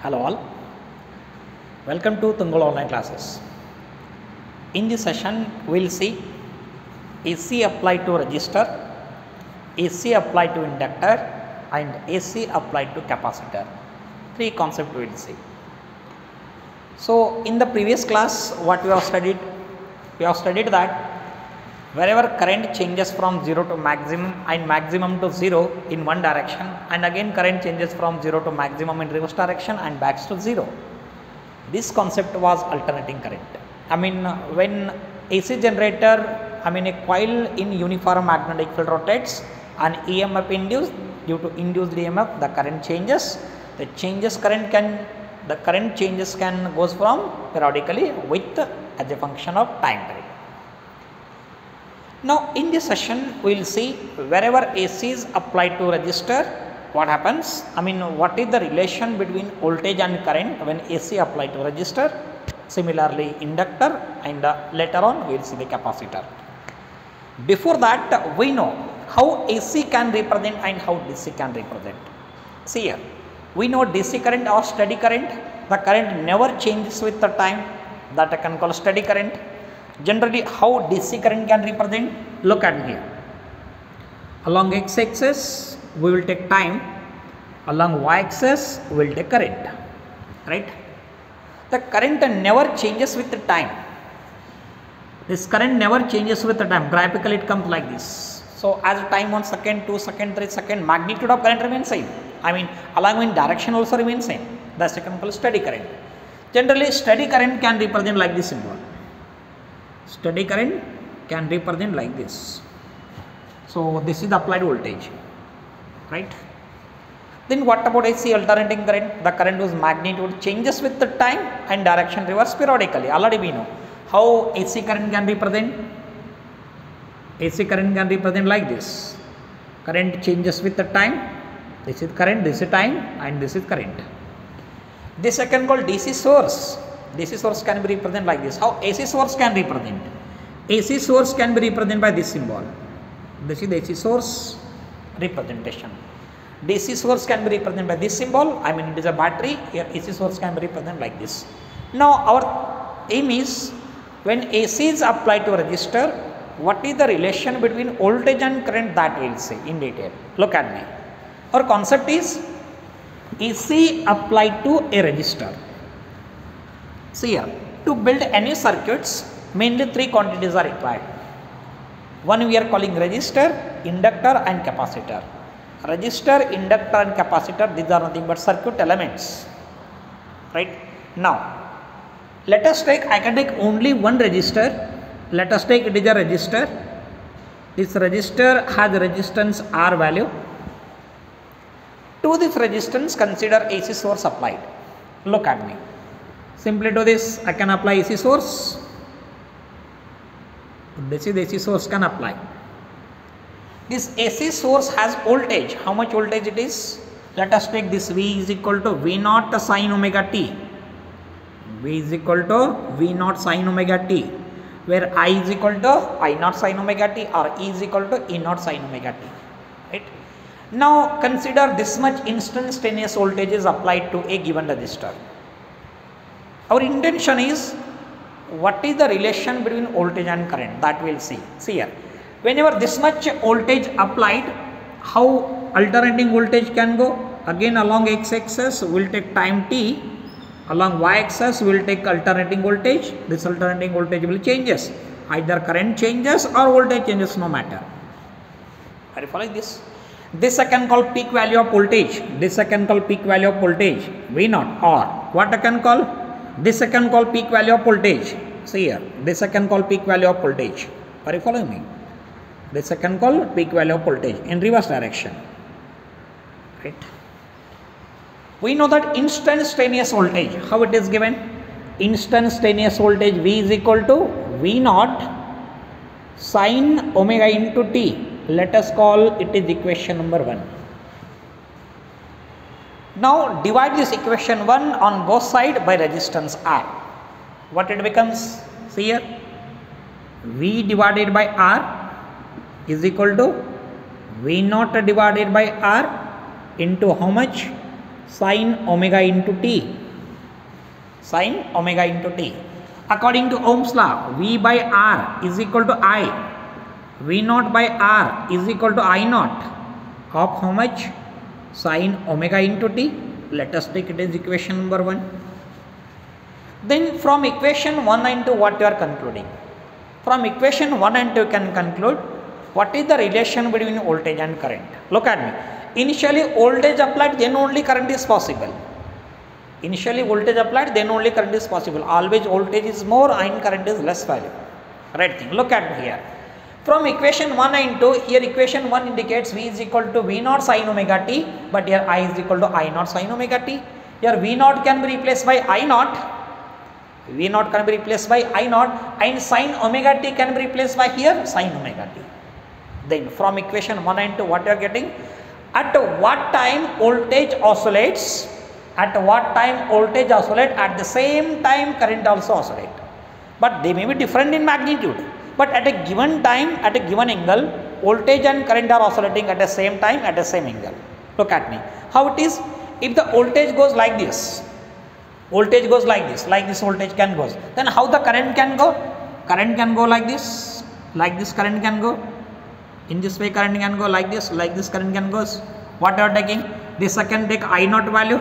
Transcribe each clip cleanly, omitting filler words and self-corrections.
Hello all, welcome to Tungal online classes. In this session we will see AC applied to resistor, AC applied to inductor and AC applied to capacitor. Three concepts we will see. So in the previous class what we have studied that wherever current changes from 0 to maximum and maximum to 0 in one direction, and again current changes from 0 to maximum in reverse direction and back to 0. This concept was alternating current. When AC generator, a coil in uniform magnetic field rotates and EMF induced, due to induced EMF the current changes. The current changes can goes from periodically with as a function of time period. Now in this session we will see wherever AC is applied to resistor, what happens, what is the relation between voltage and current when AC applied to resistor, similarly inductor, and later on we will see the capacitor. Before that we know how AC can represent and how DC can represent. See here, we know DC current or steady current, the current never changes with the time, that I can call steady current. Generally how DC current can represent, look at here. Along x-axis we will take time, along y-axis we will take current, right? The current never changes with the time. This current never changes with the time. Graphically it comes like this. So as time 1 second, 2 second, 3 second, magnitude of current remains same. Along with direction also remains same. That's the called steady current. Generally steady current can represent like this symbol. Steady current can represent like this. So this is the applied voltage, right? Then what about AC alternating current? The current whose magnitude changes with the time and direction reverse periodically. Already we know how AC current can represent. AC current can represent like this. Current changes with the time. This is current, this is time, and this is current. This I can call DC source. DC source can be represented like this. How AC source can represent? AC source can be represented by this symbol. This is the AC source representation. DC source can be represented by this symbol. It is a battery. Here AC source can be represented like this. Now our aim is when AC is applied to a resistor, what is the relation between voltage and current, that we will see in detail. Look at me. Our concept is AC applied to a resistor. See here, to build any circuits, mainly three quantities are required. One we are calling resistor, inductor and capacitor. Resistor, inductor and capacitor, these are nothing but circuit elements, right? Now, let us take, I can take only one resistor. Let us take it is a resistor. This resistor has resistance R value. To this resistance consider AC source applied. Look at me. Simply to this I can apply AC source. This is AC source can apply. This AC source has voltage. How much voltage it is? Let us take this V is equal to V naught sin omega t. V is equal to V naught sin omega t, where I is equal to I naught sin omega t or E is equal to E naught sin omega t. Right? Now consider this much instantaneous voltage is applied to a given resistor. Our intention is what is the relation between voltage and current, that we will see. See here, whenever this much voltage applied, how alternating voltage can go? Again along x-axis we will take time t, along y-axis we will take alternating voltage. This alternating voltage will changes, either current changes or voltage changes, no matter. Are you following this? This I can call peak value of voltage. This I can call peak value of voltage, V naught, or what I can call? This I can call peak value of voltage. See here, this I can call peak value of voltage. Are you following me? This I can call peak value of voltage in reverse direction. Right? We know that instantaneous voltage, how it is given? Instantaneous voltage V is equal to V naught sin omega into t. Let us call it is equation number 1. Now divide this equation 1 on both sides by resistance R. What it becomes? See here, V divided by R is equal to V naught divided by R into how much? Sine omega into t. Sine omega into t. According to Ohm's law, V by R is equal to I. V naught by R is equal to I naught of how much? Sine omega into t. Let us take it as equation number 1. Then from equation 1 and 2, what you are concluding? From equation 1 and 2 you can conclude what is the relation between voltage and current. Look at me. Initially voltage applied, then only current is possible. Initially voltage applied, then only current is possible. Always voltage is more and current is less value. Right thing. Look at me here. From equation 1 and 2, here equation 1 indicates V is equal to V naught sin omega t, but here I is equal to I naught sin omega t. Here V naught can be replaced by I naught. V naught can be replaced by I naught, and sin omega t can be replaced by here sin omega t. Then from equation 1 and 2, what you are getting? At what time voltage oscillates? At what time voltage oscillate? At the same time current also oscillate. But they may be different in magnitude. But at a given time, at a given angle, voltage and current are oscillating at the same time, at the same angle. Look at me. How it is? If the voltage goes like this, voltage goes like this voltage can go. Then how the current can go? Current can go like this current can go. In this way current can go like this current can go. What you are taking? This can take I naught value,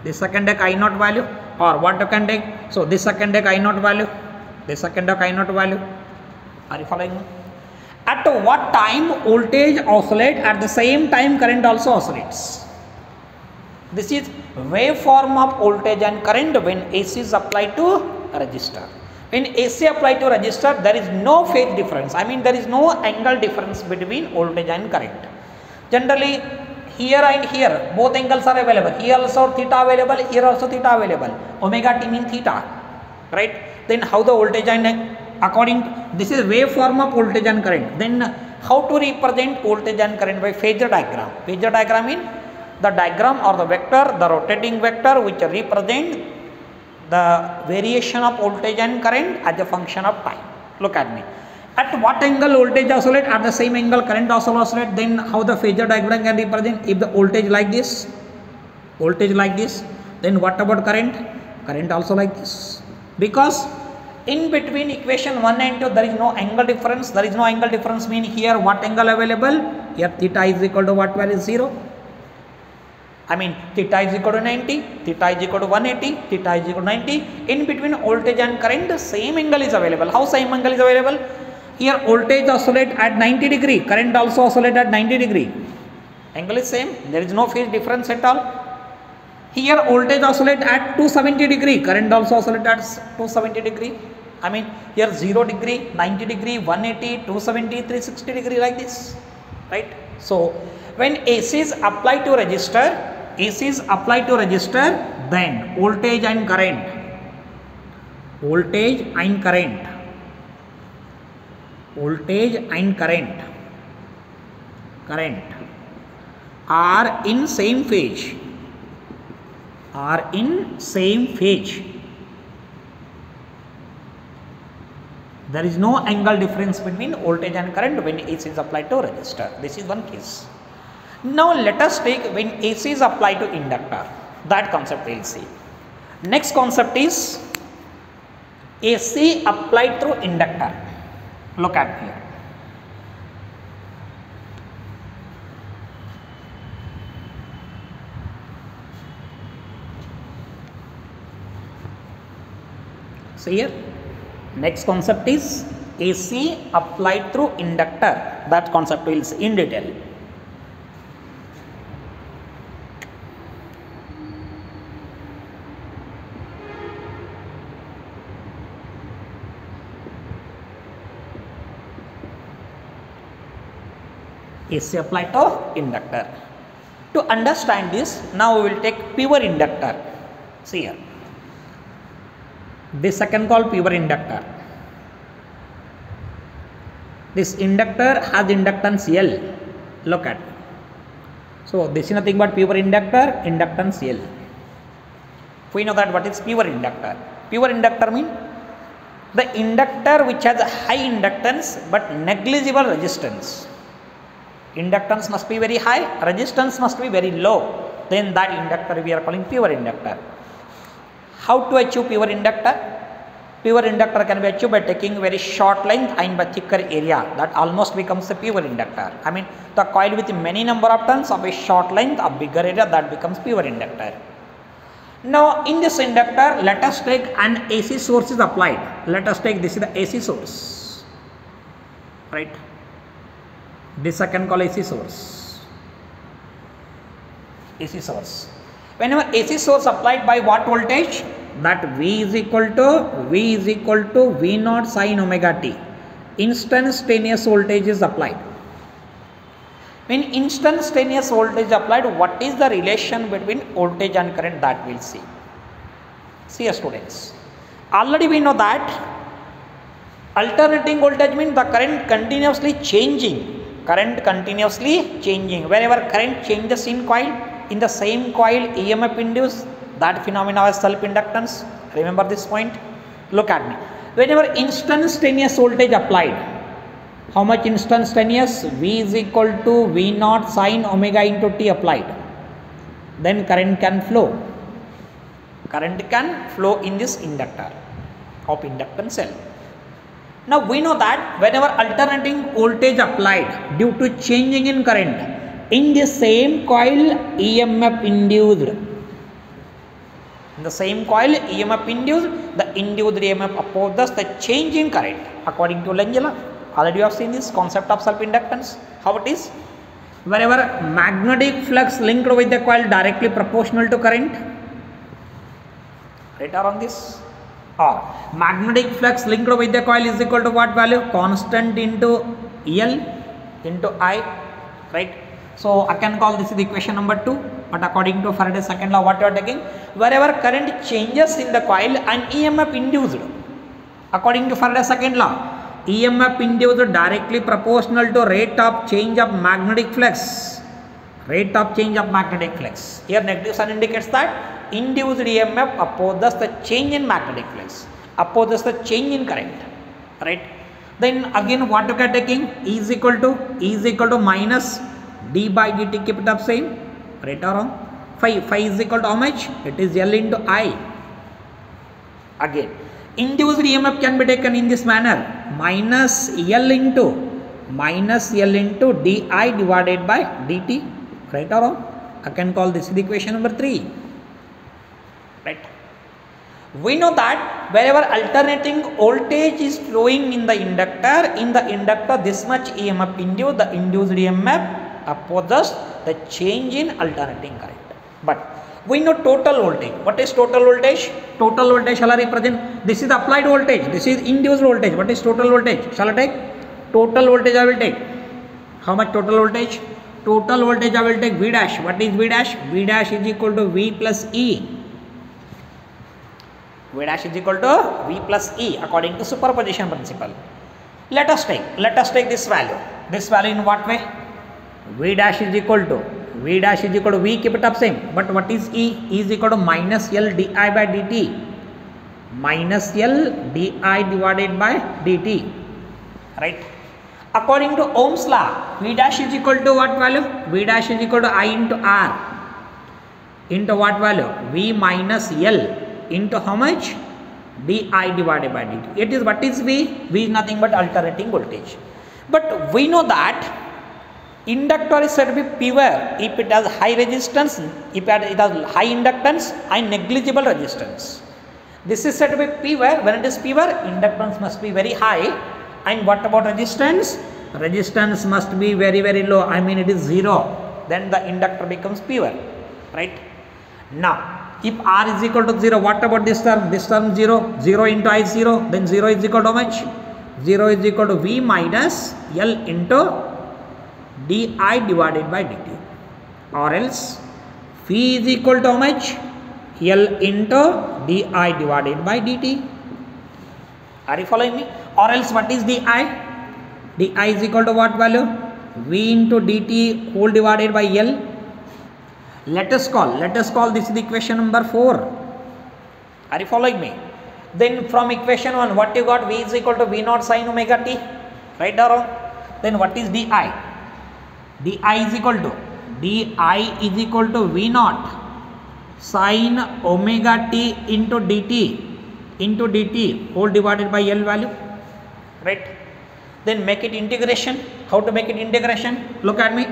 this can take I naught value, or what you can take? So this can take I naught value, this can take I naught value. Are you following me? At what time voltage oscillates? At the same time current also oscillates. This is waveform of voltage and current when AC is applied to a resistor. When AC applied to resistor, there is no phase difference. I mean, there is no angle difference between voltage and current. Generally, here and here, both angles are available. Here also theta available, here also theta available. Omega t means theta, right? Then how the voltage and according to, this is waveform of voltage and current. Then how to represent voltage and current? By phasor diagram. Phasor diagram means the diagram or the vector, the rotating vector which represent the variation of voltage and current as a function of time. Look at me. At what angle voltage oscillate? At the same angle current also oscillate. Then how the phasor diagram can represent? If the voltage like this, then what about current? Current also like this. Because in between equation 1 and 2 there is no angle difference. There is no angle difference mean here what angle available? Here theta is equal to what value? 0. I mean theta is equal to 90, theta is equal to 180, theta is equal to 90. In between voltage and current the same angle is available. How same angle is available? Here voltage oscillate at 90 degree, current also oscillate at 90 degree. Angle is same, there is no phase difference at all. Here voltage oscillate at 270 degree, current also oscillate at 270 degree. I mean here 0 degree, 90 degree, 180, 270, 360 degree like this, right? So when AC is applied to resistor, then voltage and current are in same phase. There is no angle difference between voltage and current when AC is applied to resistor. This is one case. Now let us take when AC is applied to inductor. That concept we will see. Next concept is AC applied through inductor. Look at here. So here next concept is AC applied through inductor. That concept we will see in detail. AC applied to inductor. To understand this, now we will take pure inductor. See here. This second called pure inductor. This inductor has inductance L. Look at. So this is nothing but pure inductor, inductance L. We know that what is pure inductor. Pure inductor means the inductor which has a high inductance but negligible resistance. Inductance must be very high, resistance must be very low. then that inductor we are calling pure inductor. How to achieve pure inductor? Pure inductor can be achieved by taking very short length and by thicker area, that almost becomes a pure inductor. I mean the coil with many number of turns of a short length of bigger area, that becomes pure inductor. Now in this inductor, let us take an AC source is applied. Let us take, this is the AC source, right? This I can call AC source. AC source. Whenever AC source applied by what voltage? That V is equal to V naught sin omega t. Instantaneous voltage is applied. When instantaneous voltage applied, what is the relation between voltage and current, that we will see. See students, already we know that alternating voltage means the current continuously changing. Current continuously changing. Wherever current changes in coil, in the same coil EMF induced, that phenomena is self-inductance. Remember this point. Look at me. Whenever instantaneous voltage applied, how much instantaneous? V is equal to V naught sin omega into t applied. Then current can flow. Current can flow in this inductor of inductance cell. Now we know that whenever alternating voltage applied due to changing in current, in the same coil EMF induced. In the same coil EMF induced, the induced EMF opposes the change in current according to Lenz law. Already you have seen this concept of self-inductance. How it is? Wherever magnetic flux linked with the coil directly proportional to current. Right around this? Or magnetic flux linked with the coil is equal to what value? Constant into L into I. Right? So I can call this is equation number 2, but according to Faraday's second law, what you are taking? Wherever current changes in the coil and EMF induced, according to Faraday's second law, EMF induced directly proportional to rate of change of magnetic flux. Rate of change of magnetic flux. Here negative sign indicates that induced EMF opposes the change in magnetic flux, opposes the change in current. Right? Then again what you are taking? E is equal to minus d by dt, keep it up same, right or wrong? Phi is equal to how much? It is L into I. Again, induced EMF can be taken in this manner, minus L into di divided by dt, right or wrong? I can call this the equation number 3. Right? We know that wherever alternating voltage is flowing in the inductor this much EMF induced, the induced EMF opposes the change in alternating current. But we know total voltage. What is total voltage? Total voltage shall I represent? This is the applied voltage. This is induced voltage. What is total voltage? Shall I take? Total voltage I will take. How much total voltage? Total voltage I will take V dash. What is V dash? V dash is equal to V plus E. V dash is equal to V plus E according to superposition principle. Let us take this value. This value in what way? V dash is equal to V, keep it up same. But what is E? E is equal to minus L di by dt. Minus L di divided by dt. Right? According to Ohm's law, V dash is equal to what value? V dash is equal to I into R. Into what value? V minus L into how much? Di divided by dt. It is, what is V? V is nothing but alternating voltage. But we know that inductor is said to be pure if it has high resistance, if it has high inductance and negligible resistance. This is said to be pure. When it is pure, inductance must be very high. And what about resistance? Resistance must be very, very low. I mean it is 0. Then the inductor becomes pure. Right? Now, if R is equal to 0, what about this term? This term 0. 0 into I is 0. Then 0 is equal to how much? 0 is equal to V minus L into di divided by dt, or else V is equal to how much? L into di divided by dt. Are you following me? Or else what is di? Di is equal to what value? V into dt whole divided by L. Let us call this is the equation number 4. Are you following me? Then from equation 1 what you got? V is equal to V naught sin omega t, right or wrong? Then what is di? Di is equal to di is equal to V naught sin omega t into dt whole divided by L value, right? Then make it integration. How to make it integration? Look at me.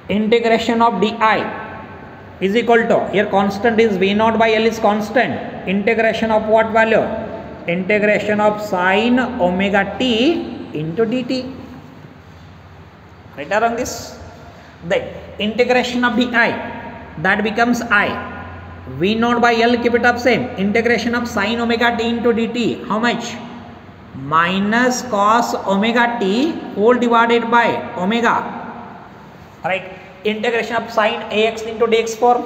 Integration of di is equal to, here constant is V naught by L is constant. Integration of what value? Integration of sin omega t into dt. Right around this. Then integration of di, that becomes I. V naught by L, keep it up same. Integration of sin omega t into dt. How much? Minus cos omega t whole divided by omega. Right. Integration of sin ax into dx form.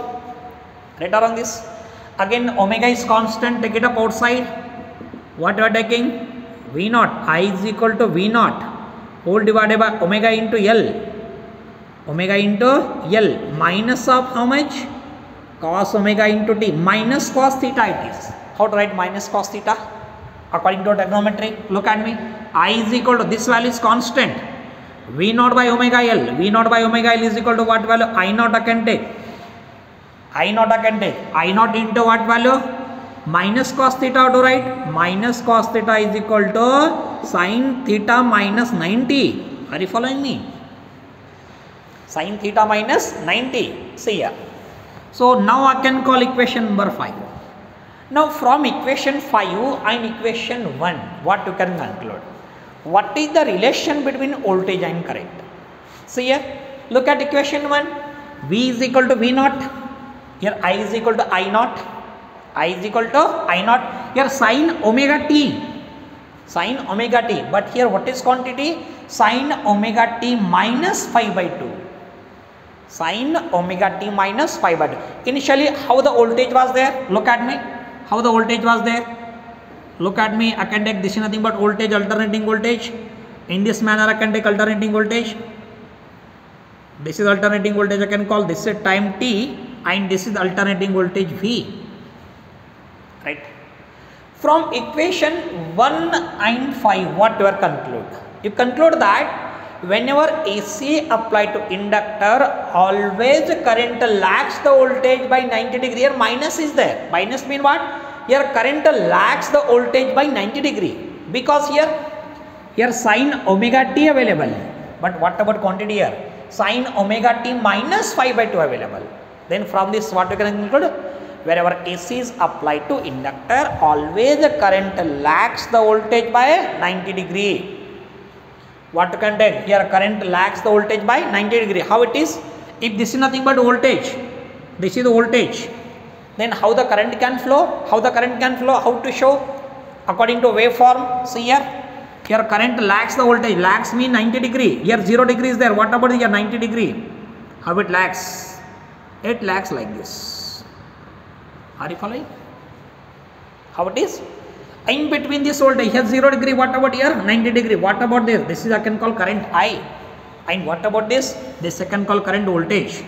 Right around this. Again omega is constant, take it up outside. What you are taking? V naught. I is equal to V naught whole divided by omega into L. Omega into L minus of how much? Cos omega into t minus cos theta it is. How to write minus cos theta? According to trigonometry, look at me. I is equal to, this value is constant. V naught by omega L. V naught by omega L is equal to what value? I naught I can take. I naught I can take. I naught into what value? Minus cos theta to write. Minus cos theta is equal to sin theta minus 90. Are you following me? Sin theta minus 90. See here. So now I can call equation number 5. Now from equation 5 and equation 1, what you can conclude? What is the relation between voltage and current? See here, look at equation 1. V is equal to V naught. Here I is equal to I naught. I is equal to I naught. Here sin omega t. Sin omega t. But here what is quantity? Sin omega t minus 5 by 2. Sin omega t minus 5 by 2. Initially how the voltage was there? Look at me. How the voltage was there? Look at me. I can take this is nothing but voltage, alternating voltage. In this manner I can take alternating voltage. This is alternating voltage I can call. This is time t and this is alternating voltage V. Right. From equation 1 and 5 what do you conclude? You conclude that whenever AC applied to inductor, always current lags the voltage by 90 degree. Here minus is there. Minus mean what? Here current lags the voltage by 90 degree because here sin omega t available. But what about quantity here? Sin omega t minus 5 by 2 available. Then from this what we can conclude? Wherever AC is applied to inductor, always the current lags the voltage by 90 degree. What you can take? Here current lags the voltage by 90 degree. How it is? If this is nothing but voltage, this is the voltage, then how the current can flow? How the current can flow? How to show? According to waveform. See here. Here current lags the voltage. Lags mean 90 degree. Here 0 degree is there. What about here 90 degree? How it lags? It lags like this. Are you following? How it is? In between this voltage, here 0 degree, what about here? 90 degree. What about this? This is I can call current I. And what about this? This I can call current voltage.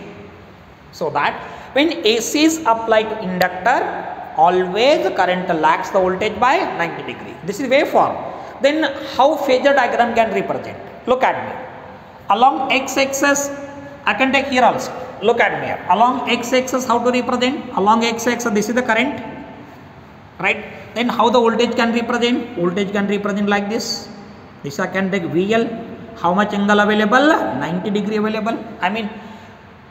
So that when AC is applied to inductor, always the current lags the voltage by 90 degree. This is waveform. Then how phasor diagram can represent? Look at me. Along x-axis, I can take here also. Look at me here. Along x-axis, how to represent? Along x-axis, this is the current. Right? Then how the voltage can represent? Voltage can represent like this. This I can take VL. How much angle available? 90 degree available. I mean,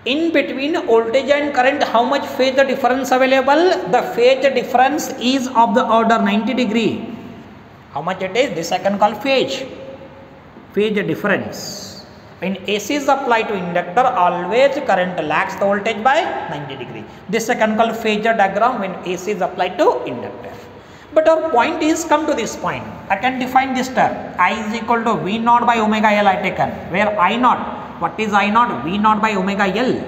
in between voltage and current, how much phase the difference available? The phase difference is of the order 90 degree. How much it is? This I can call phase. Phase difference. When AC is applied to inductor, always current lags the voltage by 90 degree. This I can call phasor diagram when AC is applied to inductor. But our point is come to this point. I can define this term. I is equal to V naught by omega L I taken. Where I naught? What is I naught? V naught by omega L.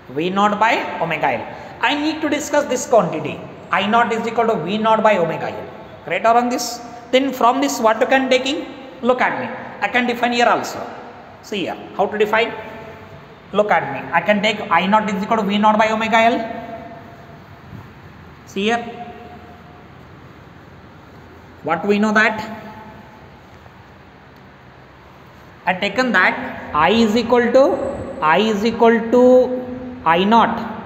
V naught by omega L. I need to discuss this quantity. I naught is equal to V naught by omega L. Right around this? Then from this what you can taking? Look at me. I can define here also. See here. How to define? Look at me. I can take I naught is equal to V naught by omega L. See here. What we know that? I taken that I is equal to I is equal to I naught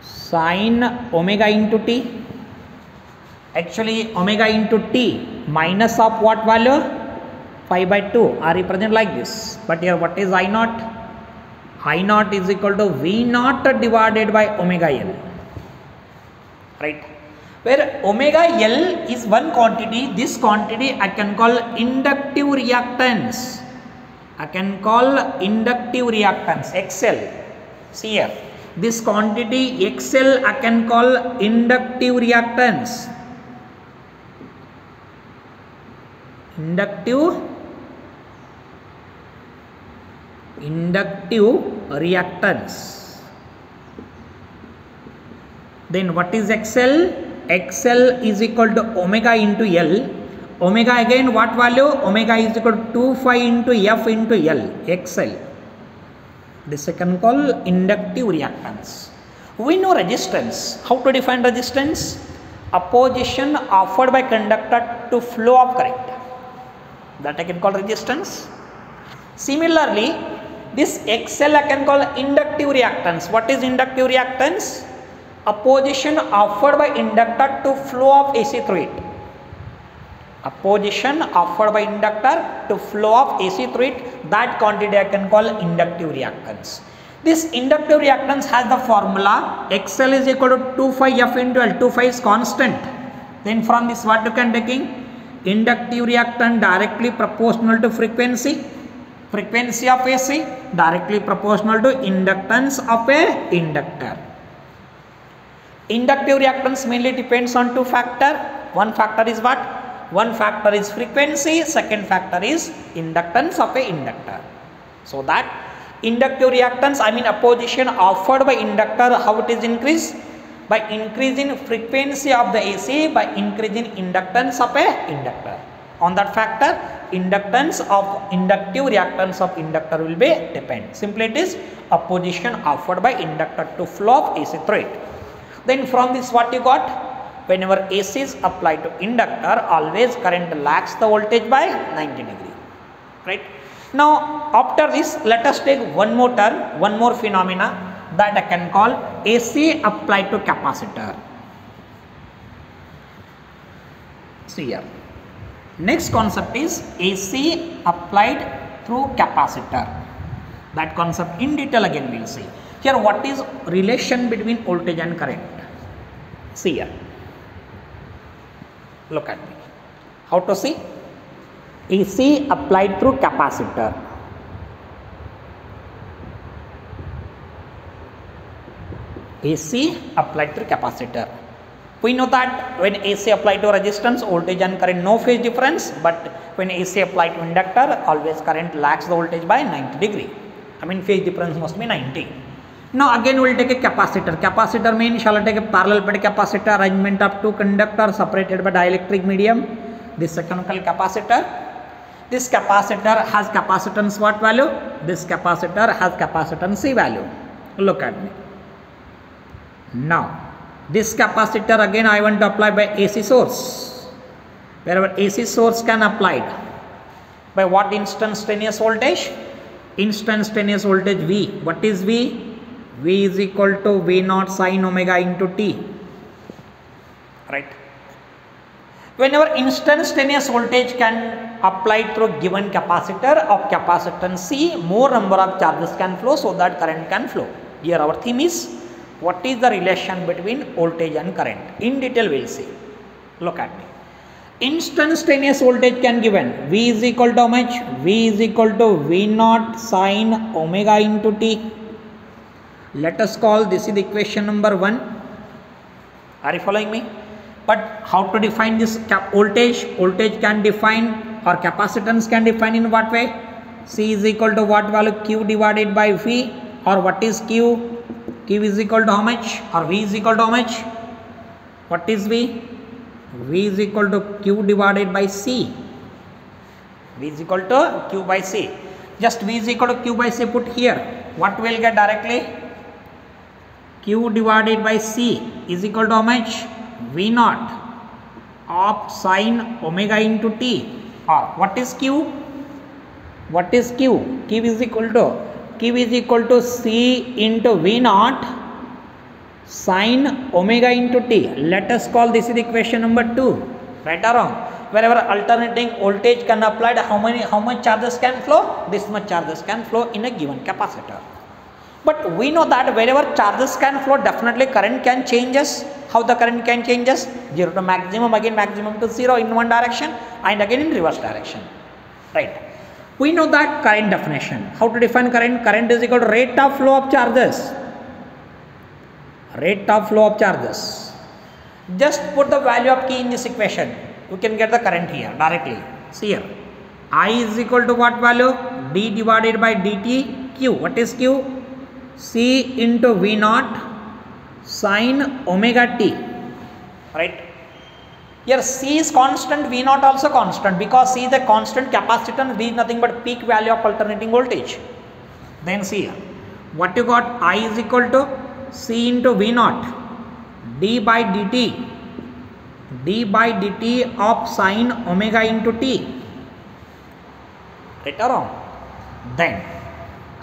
sin omega into t. Actually omega into t minus of what value? Pi by 2 are represented like this. But here what is I naught? I naught is equal to V naught divided by omega L. Right? Where omega L is one quantity, this quantity I can call inductive reactance. I can call inductive reactance XL. See here, this quantity XL I can call inductive reactance. Inductive reactance. Then what is XL? XL is equal to omega into L. Omega again what value? Omega is equal to 2 pi into F into L. XL. This I can call inductive reactance. We know resistance. How to define resistance? Opposition offered by conductor to flow of current. That I can call resistance. Similarly, this XL I can call inductive reactance. What is inductive reactance? Opposition offered by inductor to flow of AC through it. Opposition offered by inductor to flow of AC through it, that quantity I can call inductive reactance. This inductive reactance has the formula XL is equal to 2 pi F into L. 2 pi is constant. Then from this what you can taking? Inductive reactance directly proportional to frequency of AC, directly proportional to inductance of a inductor. Inductive reactance mainly depends on two factors. One factor is what? One factor is frequency, second factor is inductance of a inductor. So that inductive reactance, I mean opposition offered by inductor, how it is increased? By increasing frequency of the AC, by increasing inductance of a inductor. On that factor, inductance of inductive reactance of inductor will be depend. Simply it is opposition offered by inductor to flow of AC through it. Then from this what you got? Whenever AC is applied to inductor, always current lags the voltage by 90 degree. Right? Now after this, let us take one more term, one more phenomena that I can call AC applied to capacitor. See here. Next concept is AC applied through capacitor. That concept in detail again we will see. Here what is relation between voltage and current? See here. Look at me. How to see? AC applied through capacitor. AC applied through capacitor. We know that when AC applied to resistance, voltage and current no phase difference, but when AC applied to inductor, always current lags the voltage by 90 degree. I mean phase difference must be 90. Now again we will take a capacitor. Capacitor means shall I take a parallel plate capacitor, arrangement of two conductors separated by dielectric medium. This second called capacitor. This capacitor has capacitance what value? This capacitor has capacitance C value. Look at me. Now this capacitor again I want to apply by AC source. Wherever AC source can applied by what instantaneous voltage? Instantaneous voltage V. What is V? V is equal to V naught sin omega into T. Right. Whenever instantaneous voltage can apply through given capacitor of capacitance C, more number of charges can flow so that current can flow. Here our theme is what is the relation between voltage and current. In detail we will see. Look at me. Instantaneous voltage can given V is equal to how much? V is equal to V naught sin omega into T. Let us call this is the equation number 1. Are you following me? But how to define this voltage? Voltage can define or capacitance can define in what way? C is equal to what value? Q divided by V, or what is Q? Q is equal to how much? Or V is equal to how much? What is V? V is equal to Q divided by C. V is equal to Q by C. Just V is equal to Q by C put here. What we will get directly? Q divided by C is equal to how much? V naught of sin omega into T. Or what is Q? What is Q? Q is equal to C into V naught sine omega into T. Let us call this is equation number 2. Right or wrong? Wherever alternating voltage can applied, how much charges can flow? This much charges can flow in a given capacitor. But we know that wherever charges can flow, definitely current can changes. How the current can changes? 0 to maximum, again maximum to 0 in one direction and again in reverse direction. Right. We know that current definition. How to define current? Current is equal to rate of flow of charges. Rate of flow of charges. Just put the value of key in this equation. You can get the current here directly. See here. I is equal to what value? D divided by dt. Q. What is Q? C into V naught sine omega t. Right. Here C is constant, V naught also constant, because C is a constant capacitance, V is nothing but peak value of alternating voltage. Then see here, what you got? I is equal to C into V naught d by dt of sine omega into t. Right or wrong? Then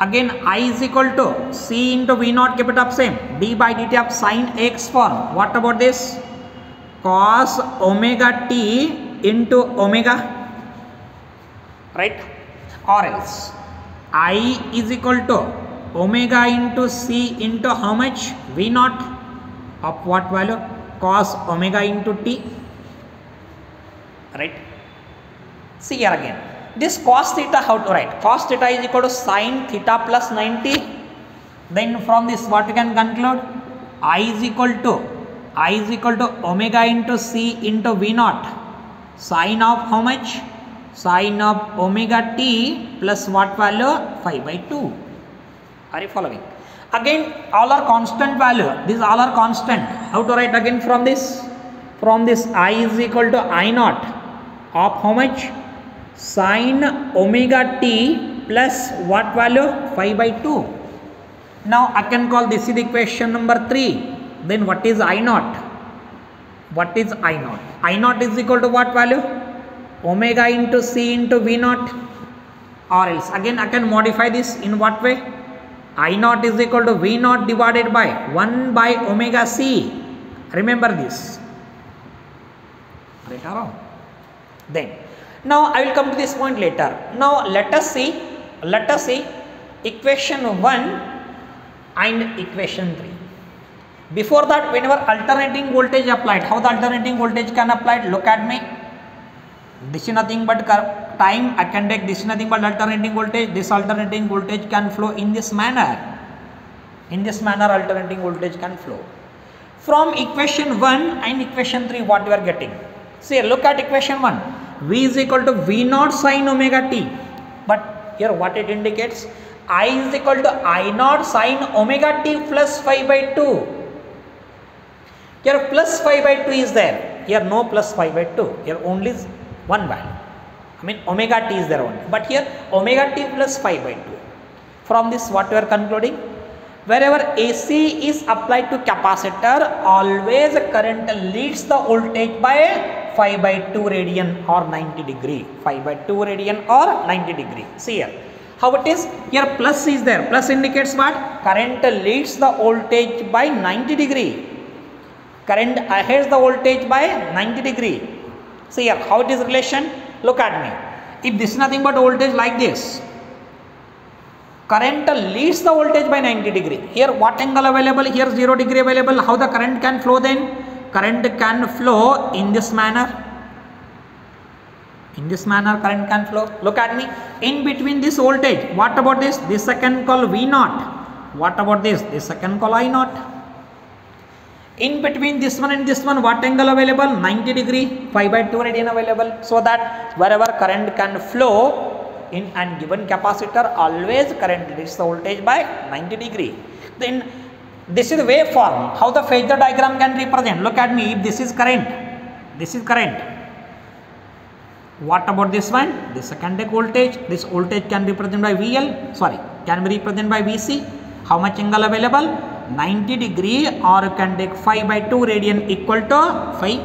again I is equal to C into V naught, keep it up same, d by dt of sine x form. What about this? Cos omega t into omega, right? Or else I is equal to omega into C into how much? V naught of what value? Cos omega into t, right? See here again, this cos theta, how to write? Cos theta is equal to sin theta plus 90. Then from this what you can conclude? I is equal to omega into C into V naught sine of how much? Sine of omega t plus what value? 5 by 2. Are you following? Again all are constant value. These all are constant. How to write again from this? From this I is equal to I naught of how much? Sine omega t plus what value? 5 by 2. Now I can call this is equation number 3. Then what is I naught? What is I naught? I naught is equal to what value? Omega into C into V naught. Or else again I can modify this in what way? I naught is equal to V naught divided by 1 by omega C. Remember this. Right or wrong? Then now I will come to this point later. Now let us see equation 1 and equation 3. Before that, whenever alternating voltage applied, how the alternating voltage can applied? Look at me. This is nothing but time. I can take this is nothing but alternating voltage. This alternating voltage can flow in this manner. In this manner, alternating voltage can flow. From equation 1 and equation 3, what we are getting? See, look at equation 1. V is equal to V naught sine omega t. But here what it indicates? I is equal to I naught sine omega t plus 5 by 2. Here plus 5 by 2 is there. Here no plus 5 by 2. Here only is one value. I mean omega t is there only. But here omega t plus 5 by 2. From this what we are concluding? Wherever AC is applied to capacitor, always current leads the voltage by 5 by 2 radian or 90 degree. 5 by 2 radian or 90 degree. See here. How it is? Here plus is there. Plus indicates what? Current leads the voltage by 90 degree. Current heads the voltage by 90 degree. See here, how it is relation? Look at me. If this is nothing but voltage like this, current leads the voltage by 90 degree. Here what angle available? Here 0 degree available. How the current can flow then? Current can flow in this manner. In this manner current can flow. Look at me. In between this voltage, what about this? This second call V naught. What about this? This second call I naught. In between this one and this one, what angle available? 90 degree, 5 by 2 radian available. So that wherever current can flow in and given capacitor, always current leads the voltage by 90 degree. Then this is waveform. How the phasor diagram can represent? Look at me. If this is current, this is current. What about this one? This secondary voltage. This voltage can represent by VL. Sorry, can be represented by VC. How much angle available? 90 degree, or you can take 5 by 2 radian equal to 5.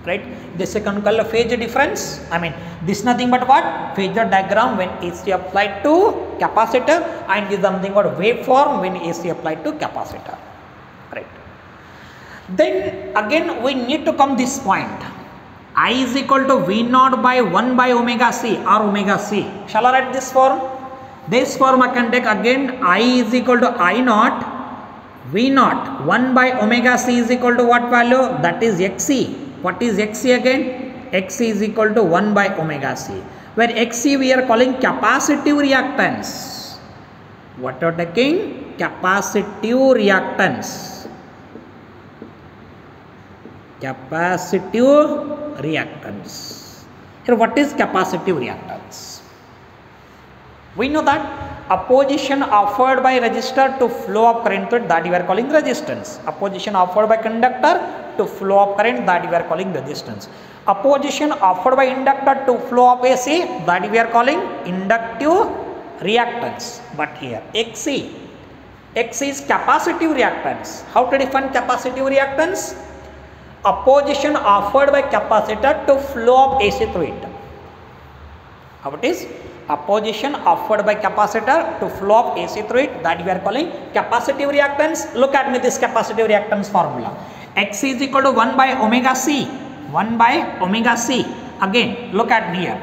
right? This is called phase difference. I mean, this is nothing but what? Phasor diagram when AC applied to capacitor, and this is something called waveform when AC applied to capacitor, right? Then again we need to come this point. I is equal to V naught by 1 by omega C or omega C. Shall I write this form? This form I can take again. I is equal to I naught, V naught 1 by omega C is equal to what value? That is XC. What is XC again? XC is equal to 1 by omega C. Where XC we are calling capacitive reactance. What are taking? Capacitive reactance. Capacitive reactance. Here what is capacitive reactance? We know that opposition offered by resistor to flow of current to it, that you are calling resistance. Opposition offered by conductor to flow of current, that you are calling resistance. Opposition offered by inductor to flow of AC, that we are calling inductive reactance. But here XC is capacitive reactance. How to define capacitive reactance? Opposition offered by capacitor to flow of AC through it. How it is? Opposition offered by capacitor to flow of AC through it, that we are calling capacitive reactance. Look at me this capacitive reactance formula. Xc is equal to 1 by omega C. 1 by omega C. Again, look at me here.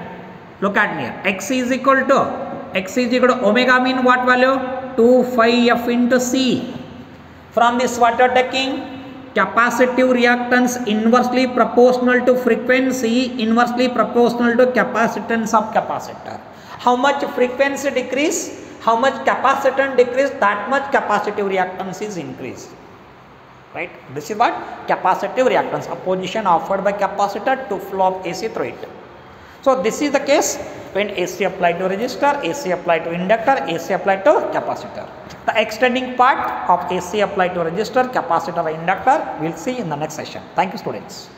Look at me here. Xc is equal to omega mean what value? 2 phi F into C. From this what you are taking? Capacitive reactance inversely proportional to frequency, inversely proportional to capacitance of capacitor. How much frequency decrease, how much capacitance decrease, that much capacitive reactance is increased. Right? This is what? Capacitive reactance, opposition offered by capacitor to flow of AC through it. So this is the case when AC applied to resistor, AC applied to inductor, AC applied to capacitor. The extending part of AC applied to resistor, capacitor, inductor we will see in the next session. Thank you, students.